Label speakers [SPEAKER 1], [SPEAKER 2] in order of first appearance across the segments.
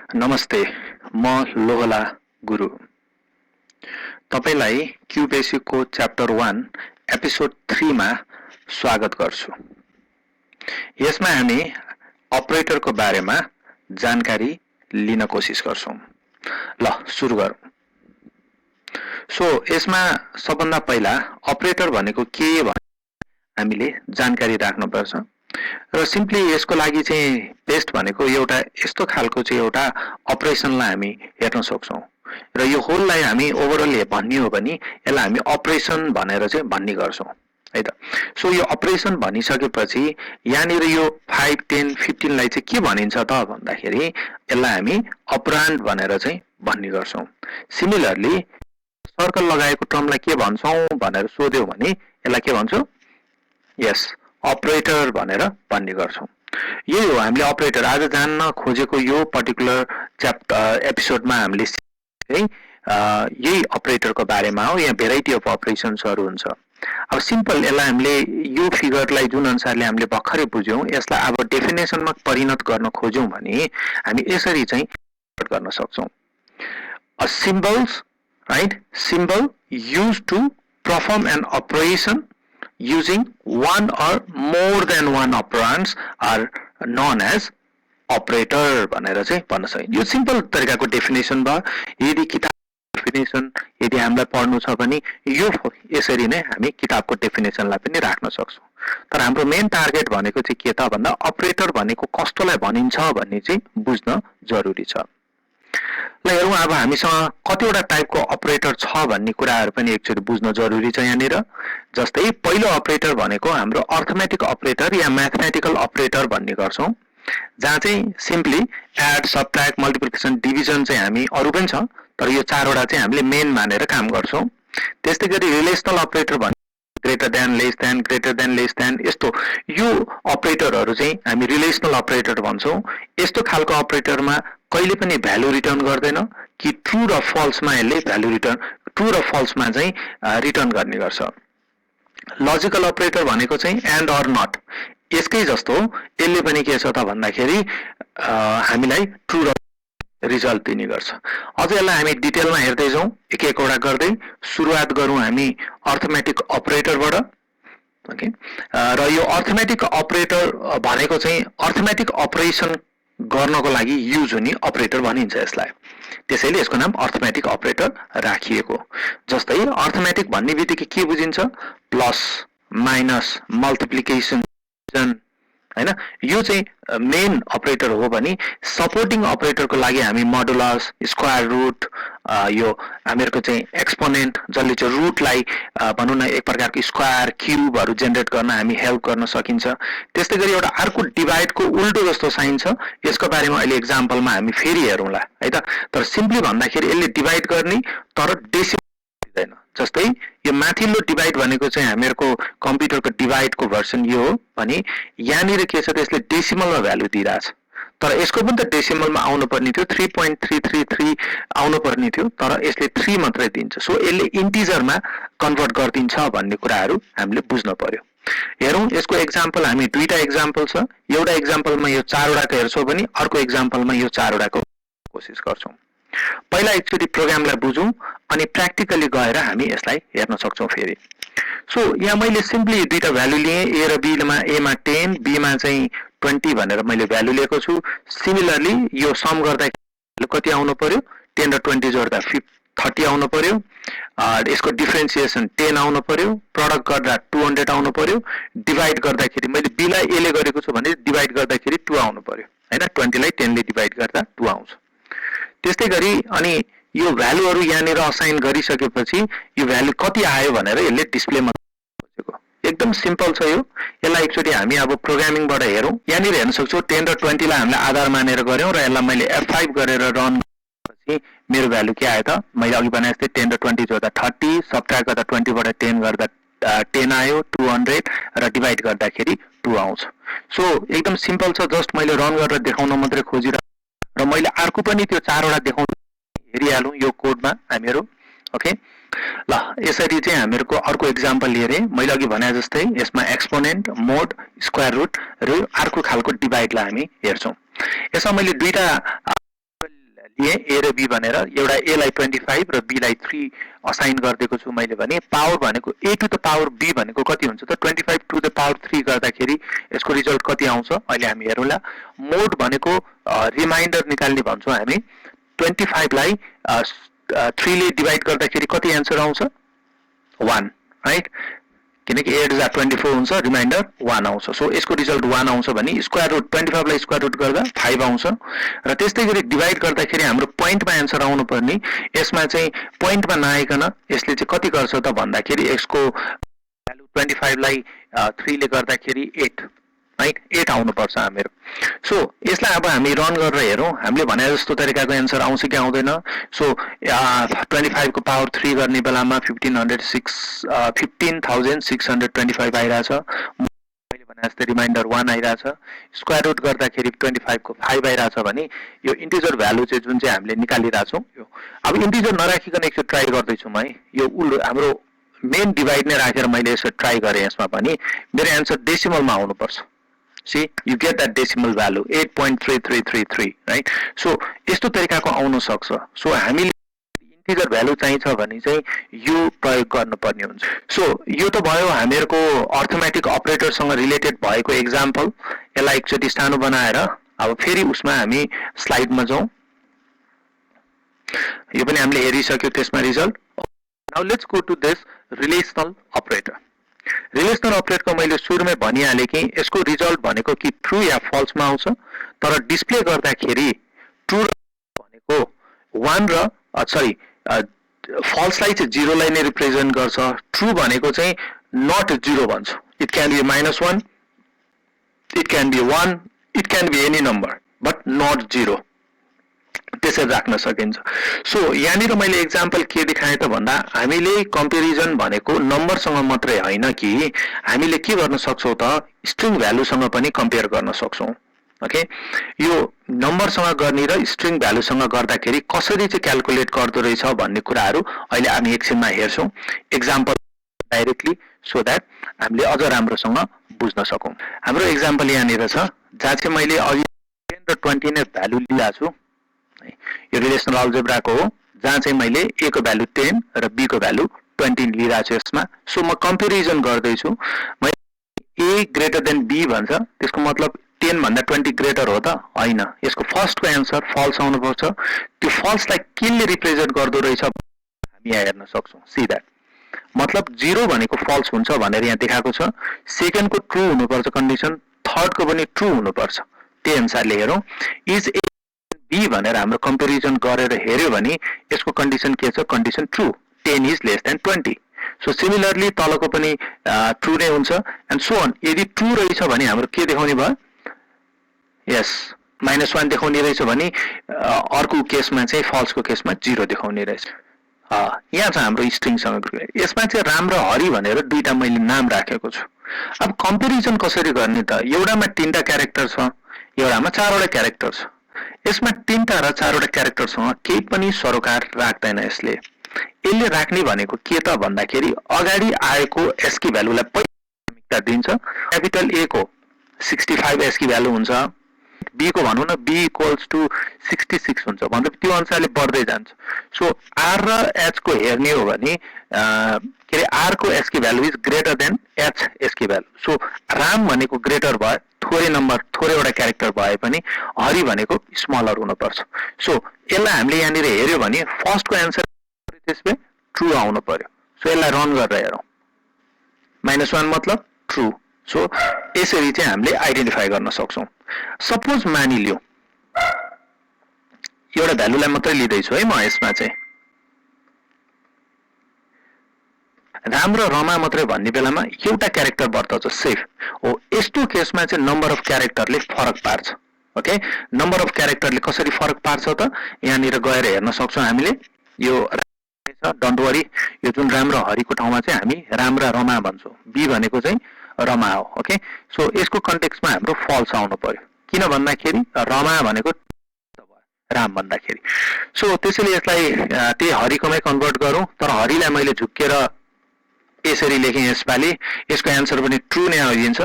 [SPEAKER 1] नमस्ते, म लोहला गुरु। तपाईलाई क्यू बेसिकको च्याप्टर 1 एपिसोड 3 मा स्वागत गर्छु। यसमा हामी अपरेटरको बारेमा जानकारी लिन कोसिस गर्छौं। ल सुरु गरौँ। यसमा सबभन्दा पहिला अपरेटर भनेको के भनेर हामीले जानकारी राख्नुपर्छ। र सिम्पली यसको लागि चाहिँ बेस्ट भनेको एउटा यस्तो खालको चाहिँ एउटा अपरेसनलाई हामी हेर्न सक्छौं। र यो होललाई हामी ओभरअल भन्ने हो भने यसलाई हामी अपरेसन भनेर चाहिँ भन्ने गर्छौं है त। सो यो अपरेसन भनिसकेपछि यहाँनिर यो 5 10 15 लाई चाहिँ के भनिन्छ त भन्दाखेरि यसलाई हामी अपरान्ड भनेर चाहिँ भन्ने गर्छौं। सिमिलरली सर्कल लगाएको टर्मलाई के भन्छौं भनेर सोध्यो भने यसलाई के भन्छौं? यस, अपरेटर भनेर भन्ने गर्छौं। यही हो हामीले अपरेटर आज जान्न खोजेको यो पर्टिकुलर च्याप्टर एपिसोडमा हामीले यही अपरेटरको बारेमा हो। यहाँ भेराइटी अफ अपरेसन्सहरु हुन्छ। अब सिम्पल यसलाई हामीले यो फिगरलाई जुन अनुसारले हामीले भर्खरै बुझ्यौं यसलाई अब डेफिनेसनमा परिणत गर्न खोज्यौं भने हामी यसरी चाहिँ गर्न सक्छौं। A symbols, right? Symbol used to perform an operation using one or more than one operands are known as operator भनेर चाहिँ भन्न सकिन्छ। यो सिम्पल तरिकाको डेफिनेसन भयो। यदि किताब डेफिनेसन यदि हामीलाई पढ्नु छ भने यो यसरी नै हामी किताबको डेफिनेसनलाई पनि राख्न सक्छौं। तर हाम्रो मेन टार्गेट भनेको चाहिँ के त भन्दा अपरेटर भनेको कस्तोलाई भनिन्छ भन्ने चाहिँ बुझ्न जरुरी छ। ल हेरौँ अब हामीसँग कतिवटा टाइपको अपरेटर छ भन्ने कुराहरु पनि एकचोटी बुझ्न जरुरी छ यहाँनिर। जस्तै पहिलो अपरेटर भनेको हाम्रो अर्थमेटिक अपरेटर या म्याथमेटिकल अपरेटर भन्ने गर्छौं, जहाँ चाहिँ simply add, subtract, multiplication, division चाहिँ हामी अरु पनि छ तर यो चारवटा चाहिँ हामीले मेन मानेर काम गर्छौं। त्यस्तैगरी रिलेसनल अपरेटर भन्ने ग्रेटर देन लेस देन यस्तो यो अपरेटरहरु चाहिँ हामी रिलेसनल अपरेटर भन्छौं। यस्तो खालको अपरेटरमा कहिले पनि भ्यालु रिटर्न गर्दैन कि ट्रू र फल्समा यसले भ्यालु रिटर्न ट्रू र फल्समा चाहिँ रिटर्न गर्ने गर्छ। लजिकल अपरेटर भनेको चाहिँ एन्ड अर नट, यसकै जस्तो यसले पनि के छ त भन्दाखेरि हामीलाई ट्रू र रिजल्ट दिने गर्छ। अझ यसलाई हामी डिटेलमा हेर्दै जाउँ, एक एकवटा गर्दै सुरुवात गरौँ हामी अर्थमेटिक अपरेटरबाट। ओके, र यो अर्थमेटिक अपरेटर भनेको चाहिँ अर्थमेटिक अपरेसन गर्नको लागि युज हुने अपरेटर भनिन्छ यसलाई। त्यसैले यसको नाम अर्थमेटिक अपरेटर राखिएको। जस्तै अर्थमेटिक भन्ने बित्तिकै के बुझिन्छ? प्लस, माइनस, मल्टिप्लिकेसन हैन, यो चाहिँ मेन अपरेटर हो भने सपोर्टिङ अपरेटरको लागि हामी मोडुलस, स्क्वायर रुट, यो हामीहरुको चाहिँ एक्सपोनेन्ट जसले चाहिँ रुटलाई भनौं न एक प्रकारको स्क्वायर क्यूबहरु जेनेरेट गर्न हामी हेल्प गर्न सकिन्छ। त्यस्तैगरी एउटा अर्को डिभाइडको उल्टो जस्तो साइन छ, यसको बारेमा अहिले एक्जाम्पलमा हामी फेरि हेरौँला है त। तर सिम्पली भन्दाखेरि यसले डिभाइड गर्ने तर डेसिमल दिदैन। जस्तै यो माथिल्लो डिभाइड भनेको चाहिँ हामीहरुको कम्प्युटरको डिभाइडको भर्सन यो हो भने यहाँनिर के छ त्यसले डेसिमलमा भ्यालु दिइराछ। तर यसको पनि त डेसिमलमा आउनु पर्ने थियो, 3.333 आउनु पर्ने थियो तर यसले 3 मात्रै दिन्छ। सो यसले इन्टिजरमा कन्भर्ट गर्दिन्छ भन्ने कुराहरु हामीले बुझ्न पर्यो। हेरौँ यसको एक्जाम्पल हामी दुईटा एक्जाम्पल छ। एउटा एक्जाम्पलमा यो चारवटाको हेर्छौं भने अर्को एक्जाम्पलमा यो चारवटाको कोसिस गर्छौं। पहिला एकचोटी प्रोग्रामलाई बुझौं अनि प्र्याक्टिकली गएर हामी यसलाई हेर्न सक्छौं फेरि। सो यहाँ मैले सिम्पली दुईटा भ्यालु लिए, ए र बी मा, ए मा 10, बी मा चाहिँ 20 भनेर मैले भ्यालु लिएको छु। सिमिलरली यो सम गर्दा कति आउनु पर्यो? 10 र 20 जोड्दा 30 आउनु पर्यो। यसको डिफरेन्सिएसन 10 आउनु पर्यो। प्रोडक्ट गर्दा 200 आउनु पर्यो। डिभाइड गर्दाखेरि मैले बी लाई ए ले गरेको छु भने डिभाइड गर्दाखेरि 2 आउनु पर्यो हैन। 20 लाई 10 ले डिभाइड गर्दा 2 आउँछ। त्यस्तैगरी अनि यो भ्यालुहरु यहाँनिर असाइन गरिसकेपछि यो भ्यालु कति आयो भनेर यसले डिस्प्लेमा खोजेको। एकदम सिम्पल छ यो। यसलाई एकचोटी हामी अब प्रोग्रामिङबाट हेरौँ। यहाँनिर हेर्न सक्छौं 10 र 20 लाई हामीले आधार मानेर गर्यौं र यसलाई मैले F5 गरेर रन गरेपछि मेरो भ्यालु के आयो त? मैले अघि भने जस्तै 10 र 20 जोड्दा 30, सबट्र्याक्ट गर्दा 20 बाट 10 गर्दा 10 आयो 200 र डिभाइड गर्दाखेरि 2 आउँछ। सो एकदम सिम्पल छ। जस्ट मैले रन गरेर देखाउन मात्रै खोजिरहेको र मैले अर्को पनि त्यो चारवटा देखाउन हेरिहालौं यो कोडमा हामीहरु। ओके, ल यसरी चाहिँ हामीहरुको अर्को एक्जाम्पल लिएरे मैले अघि भने जस्तै यसमा एक्सपोनेन्ट, मोड, स्क्वायर रुट र अर्को खालको डिभाइडलाई हामी हेर्छौं। यसमा मैले दुईटा दिएँ ए र बी भनेर, एउटा ए लाई 25 र बी लाई 3 असाइन गरिदिएको छु मैले भने पावर भनेको ए टु द पावर बी भनेको कति हुन्छ त 25 टु द पावर 3 गर्दाखेरि यसको रिजल्ट कति आउँछ अहिले हामी हेरौँला। मोड भनेको रिमाइन्डर निकाल्ने भन्छौँ हामी। 25 लाई 3 ले डिभाइड गर्दाखेरि कति एन्सर आउँछ 1 राइट, किनकि 8 जा 24 हुन्छ, रिमाइन्डर 1 आउँछ। सो यसको रिजल्ट 1 आउँछ भने स्क्वायर रुट 25 लाई स्क्वायर रुट गर्दा 5 आउँछ। र त्यस्तै गरी डिभाइड गर्दाखेरि हाम्रो पोइन्टमा एन्सर आउनु पर्ने, यसमा चाहिँ पोइन्टमा नआइकन यसले चाहिँ कति गर्छ त भन्दाखेरि यसको भ्यालु 25 लाई 3 ले गर्दाखेरि 8 राइट, 8 आउनुपर्छ हामीहरू। सो यसलाई अब हामी रन गरेर हेरौँ हामीले भने जस्तो तरिकाको एन्सर आउँछ कि आउँदैन। सो 25 को पावर 3 गर्ने बेलामा 15,625 आइरहेछ। मैले भने जस्तै रिमाइन्डर 1 आइरहेछ। स्क्वायर रुट गर्दाखेरि 25 को 5 आइरहेछ भने यो इन्टिजर भ्यालु चाहिँ जुन चाहिँ हामीले निकालिरहेछौँ यो अब इन्टिजर नराखिकन एकचोटि ट्राई गर्दैछु म है। यो हाम्रो मेन डिभाइड नै राखेर मैले यसो ट्राई गरेँ, यसमा पनि मेरो एन्सर डेसिमलमा आउनुपर्छ। See, you get that decimal value 8.3333 right. So यस्तो तरिकाको आउन सक्छ। सो हामीले इन्टिजर भ्यालु चाहिन्छ भने चाहिँ यो प्रयोग गर्नुपर्ने हुन्छ। सो यो त भयो हामीहरूको अर्थमेटिक अपरेटरसँग रिलेटेड भएको एक्जाम्पल। यसलाई एकचोटि सानो बनाएर अब फेरि उसमा हामी स्लाइडमा जाउँ। यो पनि हामीले हेरिसक्यो त्यसमा result. Now let's go to this relational operator. Relational अपरेटरको मैले सुरुमै भनिहालेँ कि यसको रिजल्ट भनेको कि ट्रु या फल्समा आउँछ, तर डिस्प्ले गर्दाखेरि ट्रु भनेको 1 र फल्सलाई चाहिँ 0 लाई नै रिप्रेजेन्ट गर्छ। ट्रु भनेको चाहिँ नट 0 भन्छ। It can be -1, it can be 1, it can be any number but not 0, त्यसरी राख्न सकिन्छ। सो यहाँनिर मैले एक्जाम्पल के देखाएँ त भन्दा हामीले कम्पेरिजन भनेको नम्बरसँग मात्रै होइन कि हामीले के गर्न सक्छौँ त स्ट्रिङ भ्यालुसँग पनि कम्पेयर गर्न सक्छौँ। ओके, यो नम्बरसँग गर्ने र स्ट्रिङ भ्यालुसँग गर्दाखेरि कसरी चाहिँ क्याल्कुलेट गर्दो रहेछ भन्ने कुराहरू अहिले हामी एकछिनमा हेर्छौँ एक्जाम्पल डाइरेक्टली, सो द्याट हामीले अझ राम्रोसँग बुझ्न सकौँ। हाम्रो एक्जाम्पल यहाँनिर छ जहाँ चाहिँ मैले अघि 10 र 20 नै भ्यालु लिएको छु। यो रिलेसनल अल्जेब्राको हो जहाँ चाहिँ मैले ए को भ्यालु 10 र बी को भ्यालु 20 लिइरहेको छु यसमा। सो म कम्पेरिजन गर्दैछु। ए ग्रेटर देन बी भन्छ, त्यसको मतलब 10 भन्दा 20 ग्रेटर हो त होइन। यसको फर्स्टको एन्सर फल्स आउनुपर्छ। त्यो फल्सलाई केले रिप्रेजेन्ट गर्दो रहेछ हामी यहाँ हेर्न सक्छौँ। सी द्याट मतलब 0 भनेको फल्स हुन्छ भनेर यहाँ देखाएको छ। सेकेन्डको ट्रु हुनुपर्छ कन्डिसन, थर्डको पनि ट्रु हुनुपर्छ। त्यही अनुसारले हेरौँ। इज ए बी भनेर हाम्रो कम्पेरिजन गरेर हेर्यो भने यसको कन्डिसन के छ, condition true, 10 is less than 20। So similarly तलको पनि ट्रु नै हुन्छ एन्ड सो अन। यदि ट्रु रहेछ भने हाम्रो के देखाउने भयो, यस -1 देखाउने रहेछ भने अर्को केसमा चाहिँ फल्सको केसमा 0 देखाउने रहेछ। यहाँ छ हाम्रो स्ट्रिङसँग। यसमा चाहिँ राम र हरि भनेर दुईटा मैले नाम राखेको छु। अब कम्पेरिजन कसरी गर्ने त, एउटामा 3टा क्यारेक्टर छ, एउटामा 4वटा क्यारेक्टर छ। यसमा 3टा र 4वटा क्यारेक्टरसँग केही पनि सरोकार राख्दैन यसले राख्ने भनेको के त भन्दाखेरि अगाडि आएको एस्की भ्यालुलाई प्राथमिकता दिन्छ। क्यापिटल ए को 65 एस्की भ्यालु हुन्छ, बी को भनौँ न बी इक्वल्स टु 66 हुन्छ, मतलब त्यो अनुसारले बढ्दै जान्छ। सो आर र एच को हेर्ने हो भने के अरे आर को ASCII value is greater than H ASCII value. So Ram भनेको ग्रेटर भयो, थोरै नम्बर थोरैवटा क्यारेक्टर भए पनि हरि भनेको स्मलर हुनुपर्छ। सो यसलाई हामीले यहाँनिर हेर्यो भने फर्स्टको एन्सर त्यसमा ट्रु आउनु पर्यो। सो यसलाई रन गरेर हेरौँ। -1 मतलब ट्रु। सो यसरी चाहिँ हामीले आइडेन्टिफाई गर्न सक्छौँ। सपोज मानिलियो एउटा भ्यालुलाई मात्रै लिँदैछु है म, यसमा चाहिँ राम र रमा मात्रै भन्ने बेलामा एउटा क्यारेक्टर बढ्छ सेफ हो। यस्तो केसमा चाहिँ नम्बर अफ क्यारेक्टरले फरक पार्छ। ओके, नम्बर अफ क्यारेक्टरले कसरी फरक पार्छ त यहाँनिर गएर हेर्न सक्छौँ हामीले। यो डोन्ट वरी, यो जुन राम र हरिको ठाउँमा चाहिँ हामी राम र रमा भन्छौँ, बी भनेको चाहिँ रमा हो। ओके, सो यसको कन्टेक्स्टमा हाम्रो फल्स आउनु पर्यो, किन भन्दाखेरि रमा भनेको राम भन्दाखेरि। सो त्यसैले यसलाई त्यही हरिकोमै कन्भर्ट गरौँ, तर हरिलाई मैले झुक्केर यसरी लेखेँ यसपालि। यसको एन्सर पनि ट्रु नै आइदिन्छ,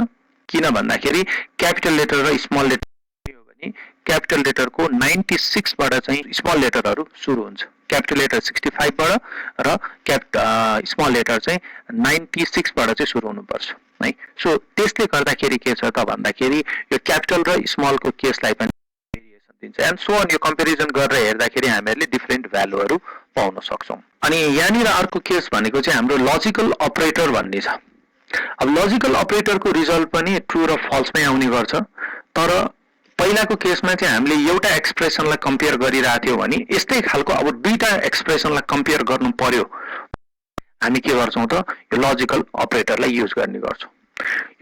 [SPEAKER 1] किन भन्दाखेरि क्यापिटल लेटर र स्मल लेटर हो भने क्यापिटल लेटरको 96 बाट चाहिँ स्मल लेटरहरू सुरु हुन्छ। क्यापिटल लेटर 65 बाट र स्मल लेटर चाहिँ 96 बाट चाहिँ सुरु हुनुपर्छ है। सो त्यसले गर्दाखेरि के छ त भन्दाखेरि यो क्यापिटल र स्मलको केसलाई पनि भेरिएसन दिन्छ एन्ड सो अन। यो कम्पेरिजन गरेर हेर्दाखेरि हामीहरूले डिफरेन्ट भ्यालुहरू पाउन सक्छौँ। अनि यहाँनिर अर्को केस भनेको चाहिँ हाम्रो लजिकल अपरेटर भन्ने छ। अब लजिकल अपरेटरको रिजल्ट पनि ट्रु र फल्समै आउने गर्छ। तर पहिलाको केसमा चाहिँ हामीले एउटा एक्सप्रेसनलाई कम्पेयर गरिरहेको थियौँ भने यस्तै खालको अब दुईटा एक्सप्रेसनलाई कम्पेयर गर्नु पर्यो, हामी के गर्छौँ त यो लजिकल अपरेटरलाई युज गर्ने गर्छौँ।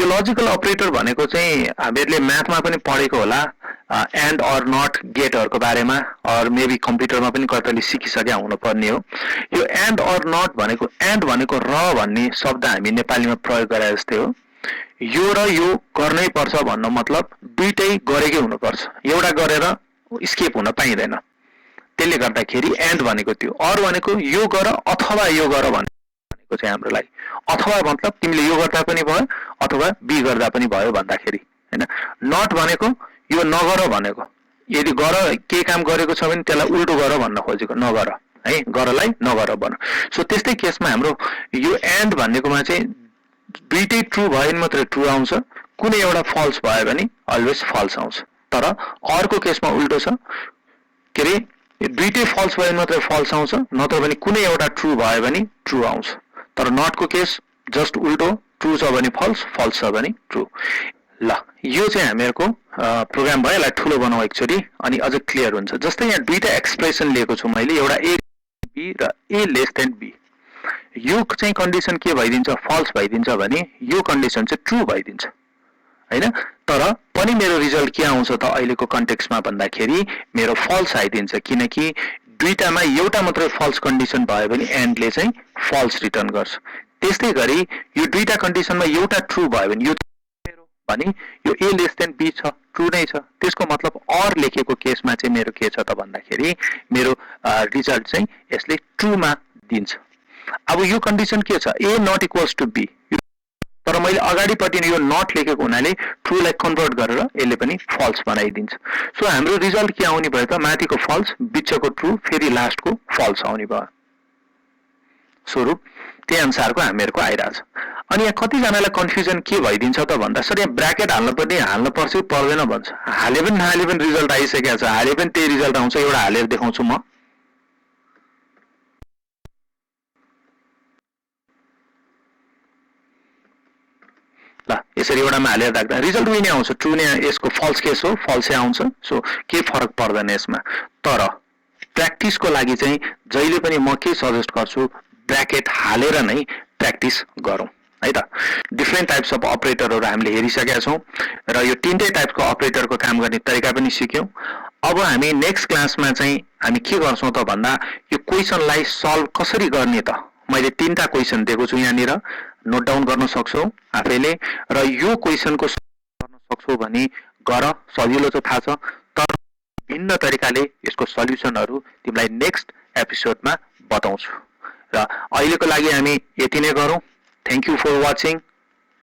[SPEAKER 1] यो लजिकल अपरेटर भनेको चाहिँ हामीहरूले म्याथमा पनि पढेको होला, एन्ड अर नट गेटहरूको बारेमा, अर मेबी कम्प्युटरमा पनि कतैले सिकिसके हुनुपर्ने हो। यो एन्ड अर नट भनेको, एन्ड भनेको र भन्ने शब्द हामी नेपालीमा प्रयोग गरे जस्तै हो। यो र यो गर्नै पर्छ भन्न मतलब दुईटै गरेकै हुनुपर्छ, एउटा गरेर स्केप हुन पाइँदैन। त्यसले गर्दाखेरि एन्ड भनेको त्यो, अर भनेको यो गर अथवा यो गर भनेको चाहिँ हाम्रो लागि। अथवा मतलब तिमीले यो गर्दा पनि भयो अथवा बी गर्दा पनि भयो भन्दाखेरि हैन। नट भनेको यो नगर भनेको, यदि गर के काम गरेको छ भने त्यसलाई उल्टो गर भन्न खोजेको, नगर है, गरलाई नगर भन। सो त्यस्तै केसमा हाम्रो यो एन्ड भन्नेकोमा चाहिँ दुईटै ट्रु भयो भने मात्रै ट्रु आउँछ, कुनै एउटा फल्स भयो भने अलवेज फल्स आउँछ। तर अर्को केसमा उल्टो छ, के अरे दुईटै फल्स भयो भने मात्रै फल्स आउँछ, नत्र भने कुनै एउटा ट्रु भयो भने ट्रु आउँछ। तर नटको केस जस्ट उल्टो, ट्रु छ भने फल्स, फल्स छ भने ट्रु। ल यो चाहिँ हामीहरूको प्रोग्राम भयो, यसलाई ठुलो बनाऊ एकचोटि अनि अझ क्लियर हुन्छ। जस्तै यहाँ दुईटा एक्सप्रेसन लिएको छु मैले, एउटा ए बी र ए लेस देन बी। यो चाहिँ कन्डिसन के भइदिन्छ, फल्स भइदिन्छ भने यो कन्डिसन चाहिँ ट्रु भइदिन्छ हैन। तर पनि मेरो रिजल्ट के आउँछ त अहिलेको कन्टेक्स्टमा भन्दाखेरि मेरो फल्स आइदिन्छ, किनकि दुईटामा एउटा मात्रै फल्स कन्डिसन भयो भने एन्डले चाहिँ फल्स रिटर्न गर्छ। त्यस्तै गरी यो दुईटा कन्डिसनमा एउटा ट्रु भयो भने यो भने यो ए लेस देन बी छ, ट्रु नै छ। त्यसको मतलब अर लेखेको केसमा चाहिँ मेरो के छ त भन्दाखेरि मेरो रिजल्ट चाहिँ यसले ट्रुमा दिन्छ। अब यो कन्डिसन के छ, ए नट इक्वल्स टु बी, तर मैले अगाडिपट्टि यो नट लेखेको हुनाले ट्रुलाई कन्भर्ट गरेर यसले पनि फल्स बनाइदिन्छ। सो हाम्रो रिजल्ट के आउने भयो त, माथिको फल्स, बिचको ट्रु, फेरि लास्टको फल्स आउने भयो। स्वरूप त्यही अनुसारको हामीहरूको आइरहेछ। अनि यहाँ कतिजनालाई कन्फ्युजन के भइदिन्छ त भन्दा सर यहाँ ब्राकेट हाल्न पर्छ कि पर्दैन भन्छ। हाले पनि नहाले पनि रिजल्ट आइसकेको छ, हाले पनि त्यही रिजल्ट आउँछ। एउटा हालेर देखाउँछु म। ल यसरी एउटामा हालेर राख्दा रिजल्ट उही नै आउँछ, ट्रु नै। यसको फल्स केस हो, फल्सै आउँछ। सो केही फरक पर्दैन यसमा। तर प्र्याक्टिसको लागि चाहिँ जहिले पनि म के सजेस्ट गर्छु, ब्राकेट हालेर नै प्र्याक्टिस गरौँ है त। डिफ्रेन्ट टाइप्स अफ अपरेटरहरू हामीले हेरिसकेका छौँ र यो तीनटै टाइपको अपरेटरको काम गर्ने तरिका पनि सिक्यौँ। अब हामी नेक्स्ट क्लासमा चाहिँ हामी के गर्छौँ त भन्दा यो क्वेसनलाई सल्भ कसरी गर्ने त। मैले तीनटा क्वेसन दिएको छु यहाँनिर, नोट डाउन गर्न सक्छौ आफैले। र यो क्वेसनको गर्न सक्छौ भने गर, सजिलो चाहिँ थाहा छ, तर भिन्न तरिकाले यसको सल्युसनहरू तिमीलाई नेक्स्ट एपिसोडमा बताउँछु। र अहिलेको लागि हामी यति नै गरौँ। Thank you for watching.